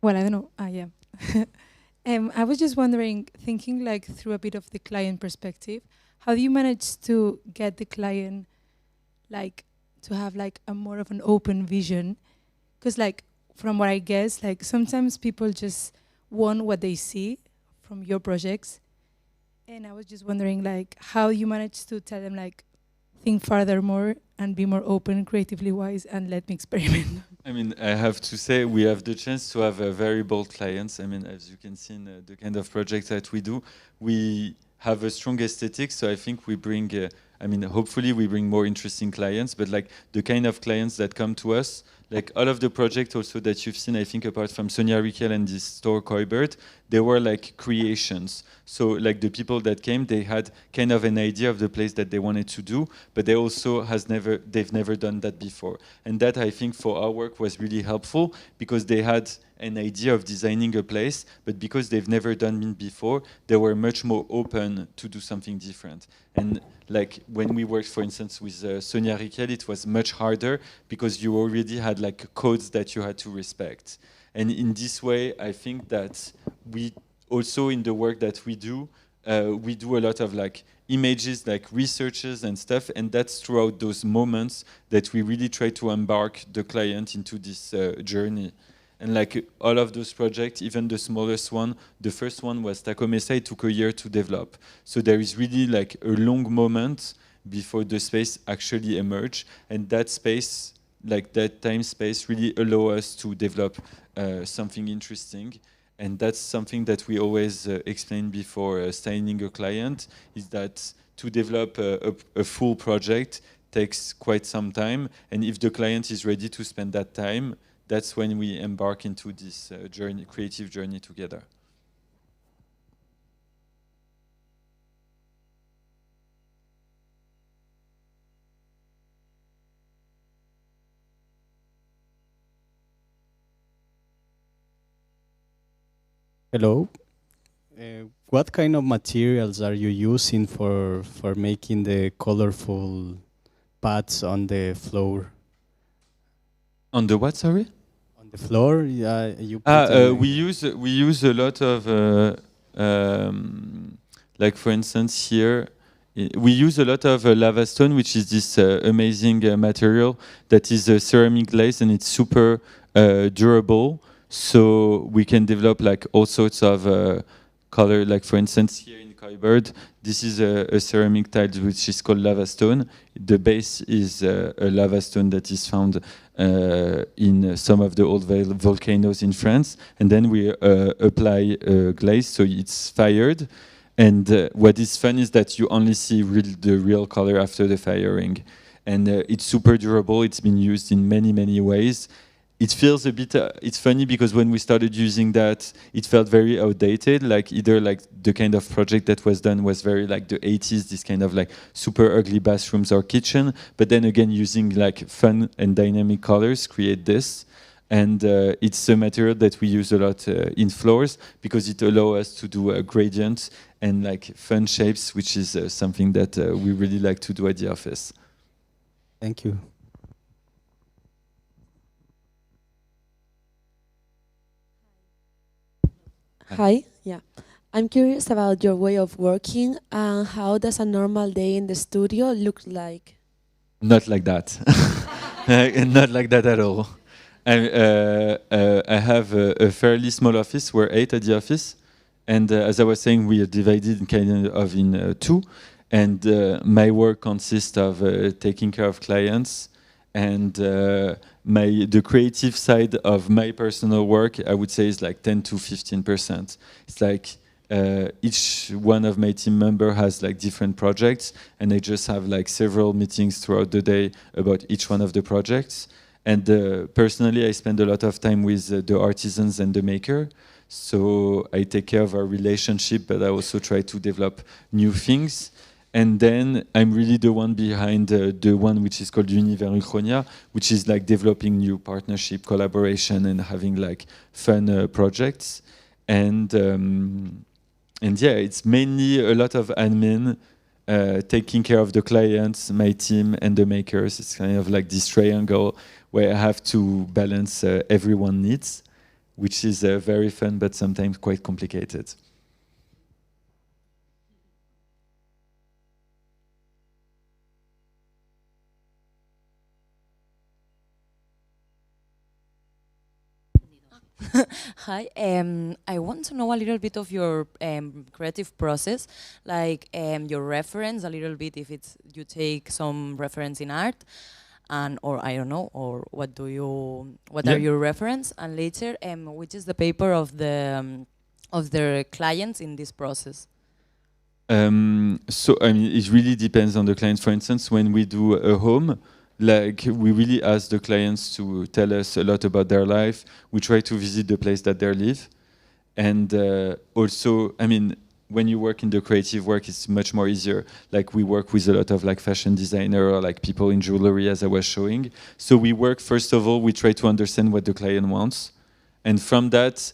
Well, I don't know. Yeah. I was just wondering, thinking like through a bit of the client perspective, how do you manage to get the client like to have like a more of an open vision? Because like from what I guess, like sometimes people just want what they see from your projects, and I was just wondering like how you manage to tell them like think further more and be more open creatively wise and let me experiment. I mean, I have to say we have the chance to have very bold clients. I mean, as you can see in the kind of projects that we do, we have a strong aesthetic. So I think we bring, I mean, hopefully we bring more interesting clients, but like the kind of clients that come to us, like all of the projects also that you've seen, I think apart from Sonia Riquel and this store Koibert, they were like creations. So like the people that came, they had kind of an idea of the place that they wanted to do, but they also they've never done that before. And that I think for our work was really helpful because they had an idea of designing a place, but because they've never done it before, they were much more open to do something different. And like when we worked, for instance, with Sonia Riquel, it was much harder because you already had like codes that you had to respect. And in this way, I think that we also in the work that we do a lot of like images, like researches and stuff, and that's throughout those moments that we really try to embark the client into this journey. And like all of those projects, even the smallest one, the first one was Taco Mesa, it took a year to develop. So there is really like a long moment before the space actually emerge. And that space, like that time space really allow us to develop something interesting. And that's something that we always explain before signing a client, is that to develop a full project takes quite some time. And if the client is ready to spend that time, that's when we embark into this journey, creative journey together. Hello. What kind of materials are you using for making the colorful pads on the floor? On the what, sorry? the floor, you put we use a lot of like for instance here we use a lot of lava stone, which is this amazing material that is a ceramic glaze, and it's super durable. So we can develop like all sorts of color. Like for instance here in Coibird, this is a ceramic tile which is called lava stone. The base is a lava stone that is found in some of the old volcanoes in France, and then we apply glaze, so it's fired. And what is fun is that you only see the real color after the firing. And it's super durable. It's been used in many, many ways. It feels a bit, it's funny because when we started using that, it felt very outdated. Like either like the kind of project that was done was very like the 80s, this kind of like super ugly bathrooms or kitchen. But then again, using like fun and dynamic colors create this. And it's a material that we use a lot in floors because it allows us to do gradients and like fun shapes, which is something that we really like to do at the office. Thank you. Hi, yeah. I'm curious about your way of working and how does a normal day in the studio look like? Not like that. Not like that at all. I have a fairly small office. We're 8 at the office. And as I was saying, we are divided in two. And my work consists of taking care of clients. And the creative side of my personal work, I would say, is like 10 to 15%. It's like each one of my team members has like different projects. And I just have like several meetings throughout the day about each one of the projects. And personally, I spend a lot of time with the artisans and the maker. So I take care of our relationship, but I also try to develop new things. And then I'm really the one behind the one which is called Uchronia, which is like developing new partnership, collaboration, and having like fun projects. And yeah, it's mainly a lot of admin, taking care of the clients, my team, and the makers. It's kind of like this triangle where I have to balance everyone's needs, which is very fun, but sometimes quite complicated. Hi, I want to know a little bit of your creative process, like your reference, a little bit if it's you take some reference in art, and or I don't know, or what are your reference, and later which is the paper of the clients in this process. So I mean, it really depends on the client. For instance, when we do a home, like we really ask the clients to tell us a lot about their life. We try to visit the place that they live, and also, I mean, when you work in the creative work, it's much more easier. Like we work with a lot of like fashion designer or like people in jewelry, as I was showing. So we work, first of all, we try to understand what the client wants, and from that,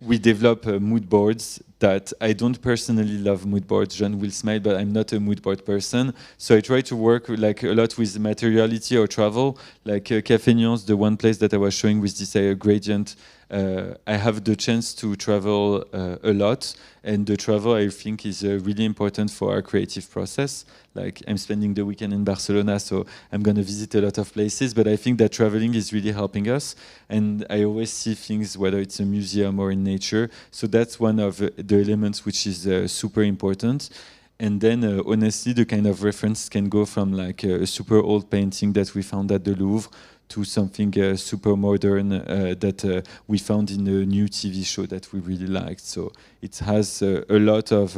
we develop mood boards that I don't personally love mood boards. John will smile, but I'm not a mood board person. So I try to work like a lot with materiality or travel. Like Café Nuance, the one place that I was showing with this gradient, I have the chance to travel a lot. And the travel, I think, is really important for our creative process. Like I'm spending the weekend in Barcelona, so I'm going to visit a lot of places. But I think that traveling is really helping us. And I always see things, whether it's a museum or in nature. So that's one of the elements which is super important. And then, honestly, the kind of reference can go from like a super old painting that we found at the Louvre to something super modern that we found in a new TV show that we really liked. So it has a lot of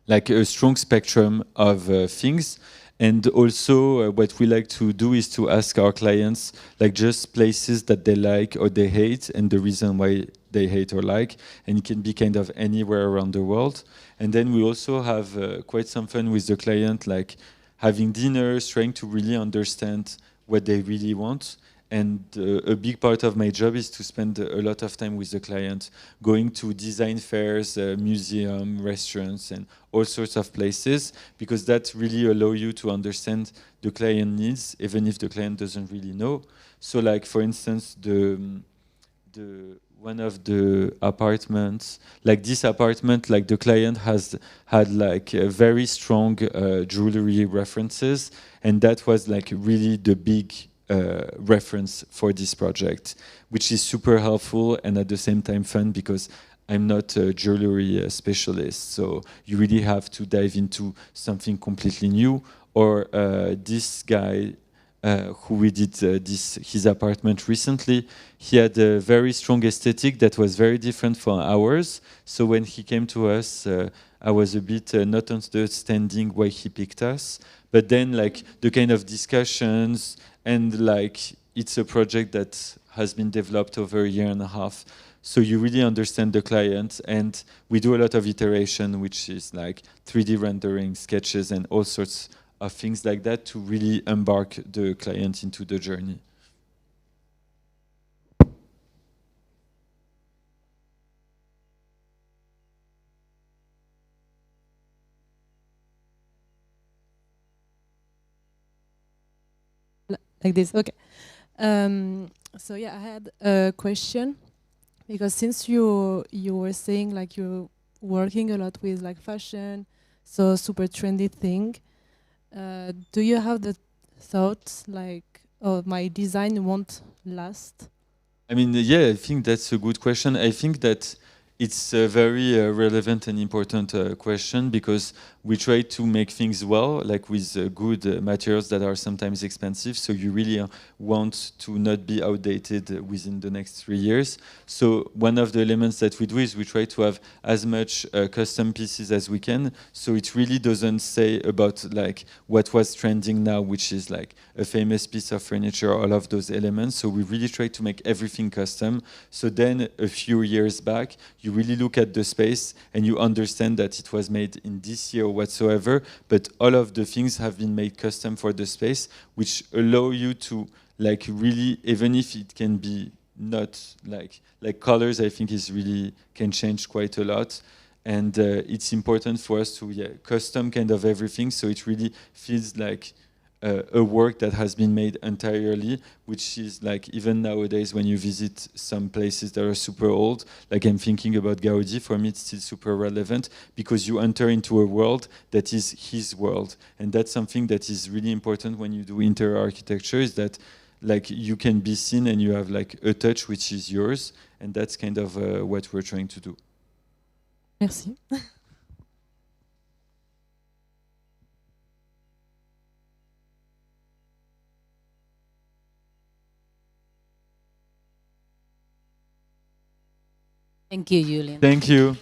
like a strong spectrum of things. And also what we like to do is to ask our clients like just places that they like or they hate and the reason why they hate or like. And it can be kind of anywhere around the world. And then we also have quite some fun with the client, like having dinners, trying to really understand what they really want. a big part of my job is to spend a lot of time with the client, going to design fairs, museum, restaurants, and all sorts of places, because that really allow you to understand the client needs, even if the client doesn't really know. So, like for instance, one of the apartments, like this apartment, like the client had like very strong jewelry references, and that was like really the big reference for this project, which is super helpful and at the same time fun, because I'm not a jewelry specialist, so you really have to dive into something completely new. Or this guy who we did his apartment recently, he had a very strong aesthetic that was very different from ours. So when he came to us, I was a bit not understanding why he picked us. But then, like, the kind of discussions, and like, it's a project that has been developed over a year and a half. So you really understand the client, and we do a lot of iteration, which is like 3D rendering, sketches, and all sorts of things like that to really embark the client into the journey. Like this, okay. So yeah, I had a question, because since you were saying like you're working a lot with like fashion, so super trendy thing, do you have the thought like, oh, my design won't last? I mean, yeah, I think that's a good question. I think that it's a very relevant and important question, because we try to make things well, like with good materials that are sometimes expensive. So you really want to not be outdated within the next 3 years. So one of the elements that we do is we try to have as much custom pieces as we can. So it really doesn't say about like what was trending now, which is like a famous piece of furniture, all of those elements. So we really try to make everything custom. So then a few years back, you really look at the space and you understand that it was made in this year whatsoever, but all of the things have been made custom for the space, which allow you to like really, even if it can be not like colors, I think is really can change quite a lot. And it's important for us to custom kind of everything, so it really feels like a work that has been made entirely, which is like even nowadays when you visit some places that are super old, like I'm thinking about Gaudi, for me it's still super relevant, because you enter into a world that is his world. And that's something that is really important when you do interior architecture, is that like you can be seen and you have like a touch which is yours, and that's kind of what we're trying to do. Merci. Thank you, Julien. Thank you.